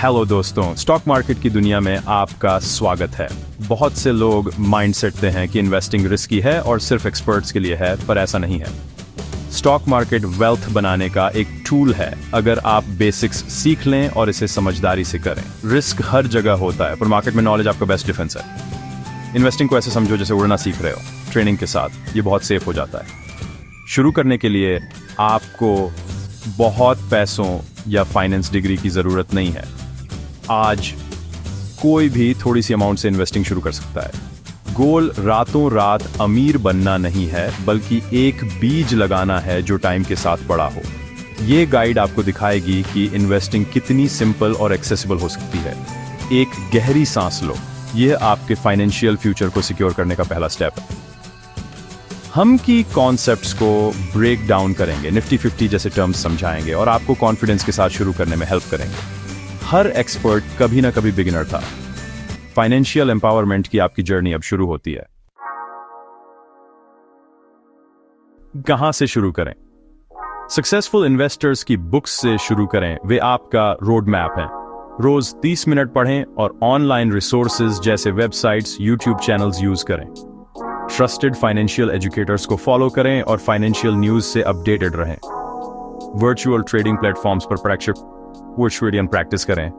Hello दोस्तों, stock market की दुनिया में आपका स्वागत है। बहुत से लोग माइंड सेट हैं कि इन्वेस्टिंग रिस्की है और सिर्फ एक्सपर्ट्स के लिए है, पर ऐसा नहीं है। स्टॉक मार्केट वेल्थ बनाने का एक टूल है, अगर आप बेसिक्स सीख लें और इसे समझदारी से करें। रिस्क हर जगह होता है, पर मार्केट में नॉलेज आपका बेस्ट डिफेंस है। इन्वेस्टिंग को ऐसे समझो जैसे उड़ना सीख रहे हो। ट्रेनिंग के साथ ये बहुत सेफ हो जाता है। शुरू करने के लिए आपको बहुत पैसों या फाइनेंस डिग्री की जरूरत नहीं है। आज कोई भी थोड़ी सी अमाउंट से इन्वेस्टिंग शुरू कर सकता है। गोल रातों रात अमीर बनना नहीं है, बल्कि एक बीज लगाना है जो टाइम के साथ बड़ा हो। ये गाइड आपको दिखाएगी कि इन्वेस्टिंग कितनी सिंपल और एक्सेसिबल हो सकती है। एक गहरी सांस लो, यह आपके फाइनेंशियल फ्यूचर को सिक्योर करने का पहला स्टेप है। हम की कॉन्सेप्ट्स को ब्रेक डाउन करेंगे, निफ्टी 50 जैसे टर्म्स समझाएंगे और आपको कॉन्फिडेंस के साथ शुरू करने में हेल्प करेंगे। हर एक्सपर्ट कभी ना कभी बिगिनर था। फाइनेंशियल एम्पावरमेंट की आपकी जर्नी अब शुरू होती है। कहां से शुरू करें? सक्सेसफुल इन्वेस्टर्स की बुक्स से शुरू करें, वे आपका रोड मैप हैं। रोज 30 मिनट पढ़ें और ऑनलाइन रिसोर्सेज जैसे वेबसाइट्स, यूट्यूब चैनल्स यूज करें। ट्रस्टेड फाइनेंशियल एजुकेटर्स को फॉलो करें और फाइनेंशियल न्यूज से अपडेटेड रहें। वर्चुअल ट्रेडिंग प्लेटफॉर्म्स पर प्रैक्टिस करें।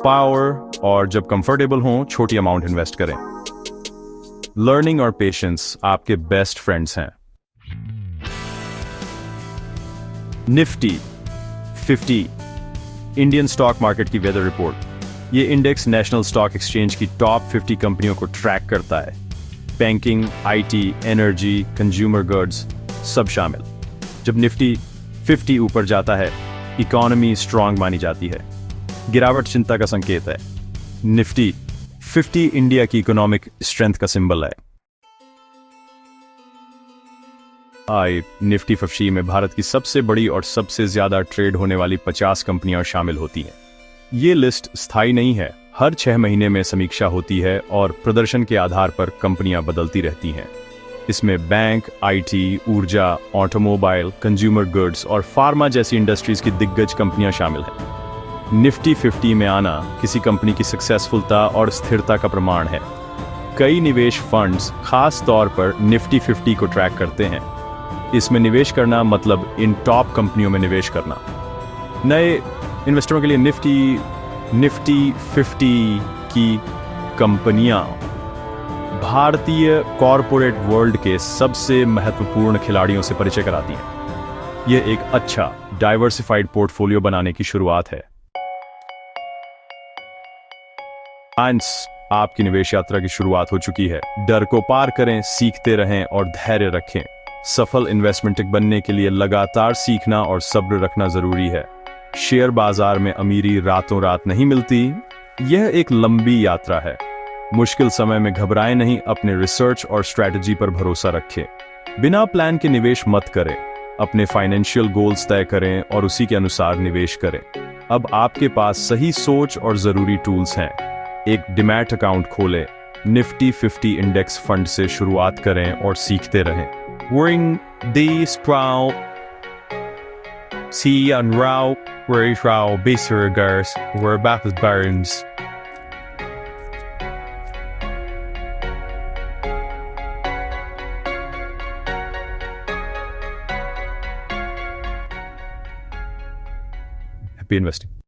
पावर और जब कंफर्टेबल हों, छोटी अमाउंट इन्वेस्ट करें। लर्निंग और पेशेंस आपके बेस्ट फ्रेंड्स हैं। निफ्टी 50 इंडियन स्टॉक मार्केट की वेदर रिपोर्ट। ये इंडेक्स नेशनल स्टॉक एक्सचेंज की टॉप 50 कंपनियों को ट्रैक करता है। Banking, IT, energy, consumer goods सब शामिल। जब निफ्टी 50 ऊपर जाता है, इकोनॉमी स्ट्रांग मानी जाती है। गिरावट चिंता का संकेत है। निफ्टी 50 इंडिया की इकोनॉमिक स्ट्रेंथ का सिंबल है। निफ्टी 50 में भारत की सबसे बड़ी और सबसे ज्यादा ट्रेड होने वाली 50 कंपनियां शामिल होती हैं। ये लिस्ट स्थायी नहीं है, हर 6 महीने में समीक्षा होती है और प्रदर्शन के आधार पर कंपनियां बदलती रहती हैं। इसमें बैंक, आईटी, ऊर्जा, ऑटोमोबाइल, कंज्यूमर गुड्स और फार्मा जैसी इंडस्ट्रीज की दिग्गज कंपनियां शामिल हैं। निफ्टी 50 में आना किसी कंपनी की सक्सेसफुलता और स्थिरता का प्रमाण है। कई निवेश फंड्स खास तौर पर निफ्टी 50 को ट्रैक करते हैं। इसमें निवेश करना मतलब इन टॉप कंपनियों में निवेश करना। नए इन्वेस्टरों के लिए निफ्टी 50 की कंपनियां भारतीय कॉरपोरेट वर्ल्ड के सबसे महत्वपूर्ण खिलाड़ियों से परिचय कराती हैं। यह एक अच्छा डाइवर्सिफाइड पोर्टफोलियो बनाने की शुरुआत है। आपकी निवेश यात्रा की शुरुआत हो चुकी है। डर को पार करें, सीखते रहें और धैर्य रखें। सफल इन्वेस्टमेंट बनने के लिए लगातार सीखना और सब्र रखना जरूरी है। शेयर बाजार में अमीरी रातों रात नहीं मिलती, यह एक लंबी यात्रा है। मुश्किल समय में घबराएं नहीं, अपने रिसर्च और स्ट्रैटेजी पर भरोसा रखें। बिना प्लान के निवेश मत करें। अपने फाइनेंशियल गोल्स तय करें और उसी के अनुसार निवेश करें। अब आपके पास सही सोच और जरूरी टूल्स हैं। एक डिमैट अकाउंट खोलें, निफ्टी 50 इंडेक्स फंड से शुरुआत करें और सीखते रहें। Happy investing.